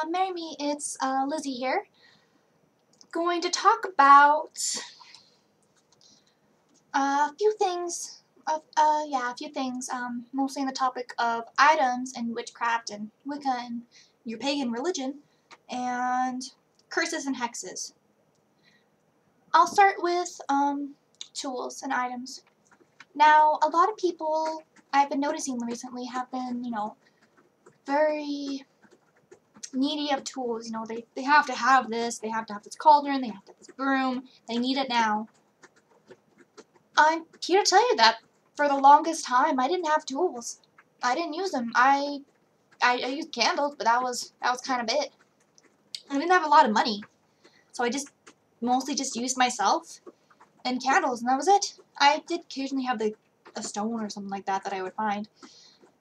Marry me, it's Lizzie here. Going to talk about a few things. A few things. Mostly on the topic of items and witchcraft and Wicca and your pagan religion, and curses and hexes. I'll start with tools and items. Now, a lot of people I've been noticing recently have been, very needy of tools. They have to have this, they have to have this cauldron, they have to have this broom, they need it now. I'm here to tell you that for the longest time I didn't have tools. I didn't use them. I used candles, but that was kind of it. I didn't have a lot of money, so I just mostly just used myself and candles, and that was it. I did occasionally have a stone or something like that I would find,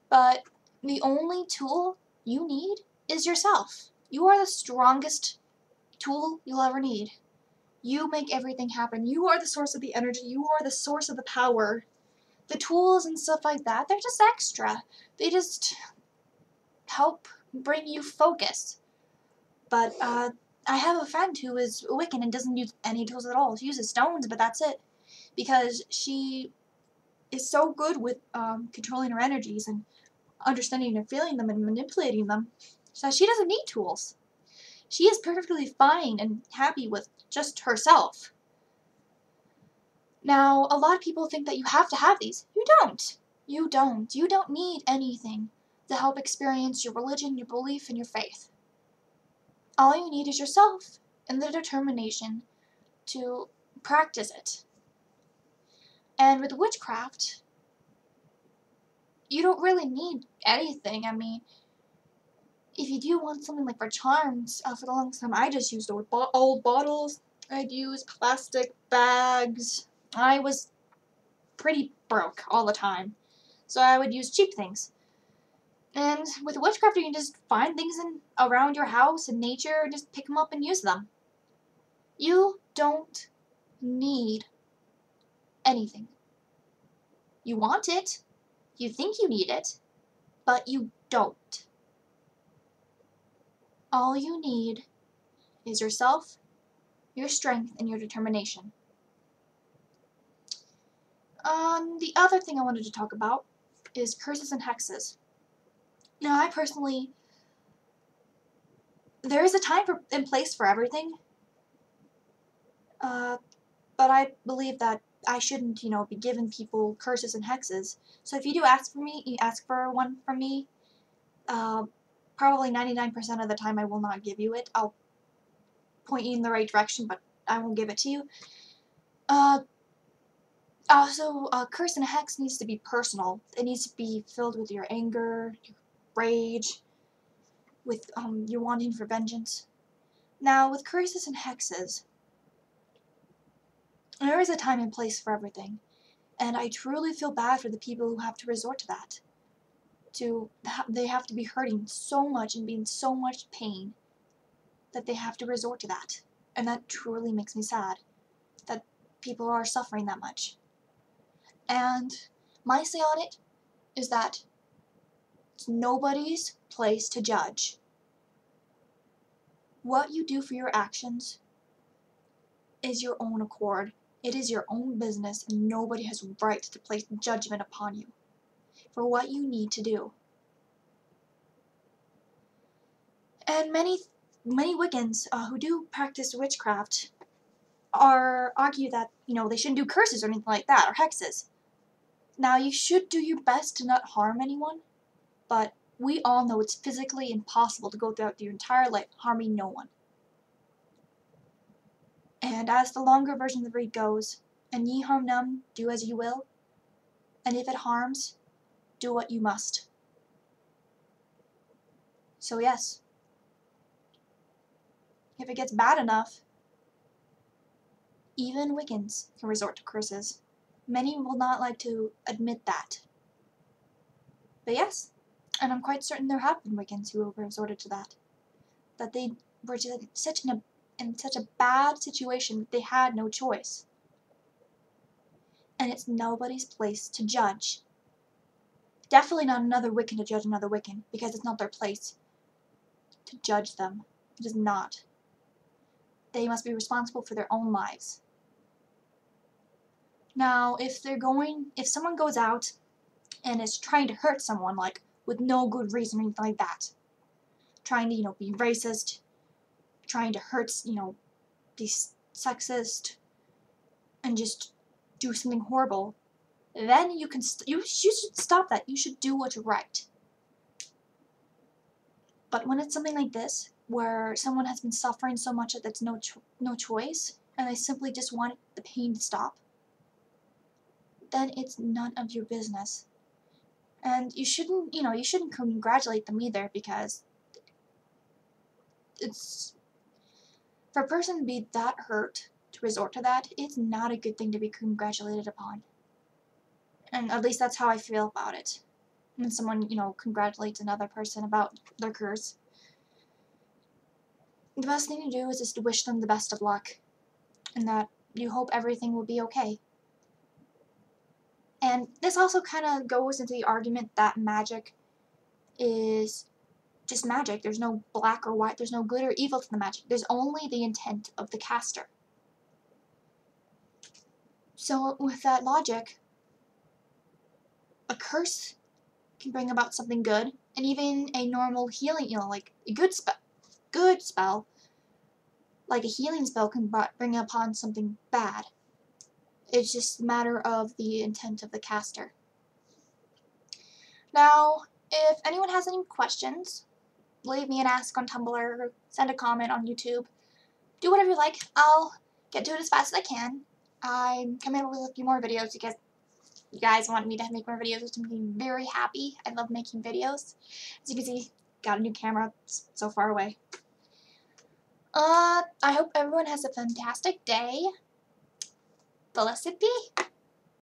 but the only tool you need is yourself. You are the strongest tool you'll ever need. You make everything happen. You are the source of the energy. You are the source of the power. The tools and stuff like that, they're just extra. They just help bring you focus. But I have a friend who is a Wiccan and doesn't use any tools at all. She uses stones, but that's it. Because she is so good with controlling her energies and understanding and feeling them and manipulating them, so she doesn't need tools. She is perfectly fine and happy with just herself. Now, a lot of people think that you have to have these. You don't. You don't. You don't need anything to help experience your religion, your belief, and your faith. All you need is yourself and the determination to practice it. And with witchcraft, you don't really need anything. I mean, if you do want something like for charms, for the longest time I just used old bottles. I'd use plastic bags. I was pretty broke all the time, so I would use cheap things. And with witchcraft, you can just find things around your house and nature and just pick them up and use them. You don't need anything. You want it, you think you need it, but you don't. All you need is yourself, your strength, and your determination. The other thing I wanted to talk about is curses and hexes. Now, I personally, there is a time and place for everything, but I believe that I shouldn't, be giving people curses and hexes. So if you do ask for me, you ask for one from me, probably 99% of the time I will not give you it. I'll point you in the right direction, but I won't give it to you. Also, a curse and a hex needs to be personal. It needs to be filled with your anger, your rage, with your wanting for vengeance. Now, with curses and hexes, there is a time and place for everything, and I truly feel bad for the people who have to resort to that. They have to be hurting so much and be in so much pain that they have to resort to that, and that truly makes me sad that people are suffering that much. And my say on it is that it's nobody's place to judge. What you do for your actions is your own accord. It is your own business, and nobody has right to place judgment upon you for what you need to do. And many Wiccans who do practice witchcraft argue that, they shouldn't do curses or anything like that, or hexes. Now, you should do your best to not harm anyone, but we all know it's physically impossible to go throughout your entire life harming no one. And as the longer version of the read goes, and ye harm none, do as you will, and if it harms, do what you must. So yes, if it gets bad enough, even Wiccans can resort to curses. Many will not like to admit that. But yes, and I'm quite certain there have been Wiccans who have resorted to that. That they were just in such a bad situation that they had no choice. And it's nobody's place to judge. Definitely not another Wiccan to judge another Wiccan, because it's not their place to judge them. It is not. They must be responsible for their own lives. Now, if someone goes out and is trying to hurt someone, like, with no good reason or anything like that, trying to, be racist, trying to hurt, be sexist, and just do something horrible, then you should stop that. You should do what's right. But when it's something like this, where someone has been suffering so much that there's no choice, and they simply just want the pain to stop, then it's none of your business. And you shouldn't congratulate them either, because it's, for a person to be that hurt, to resort to that, it's not a good thing to be congratulated upon. And at least that's how I feel about it. When someone, congratulates another person about their curse, the best thing to do is just to wish them the best of luck, and that you hope everything will be okay. And this also kind of goes into the argument that magic is just magic. There's no black or white. There's no good or evil to the magic. There's only the intent of the caster. So with that logic, a curse can bring about something good, and even a normal healing, like a good spell, like a healing spell, can bring upon something bad. It's just a matter of the intent of the caster. Now, if anyone has any questions, leave me an ask on Tumblr, send a comment on YouTube. Do whatever you like. I'll get to it as fast as I can. I'm coming up with a few more videos because you guys want me to make more videos, which makes me very happy. I love making videos. As you can see, got a new camera. It's so far away. I hope everyone has a fantastic day. Blessed be.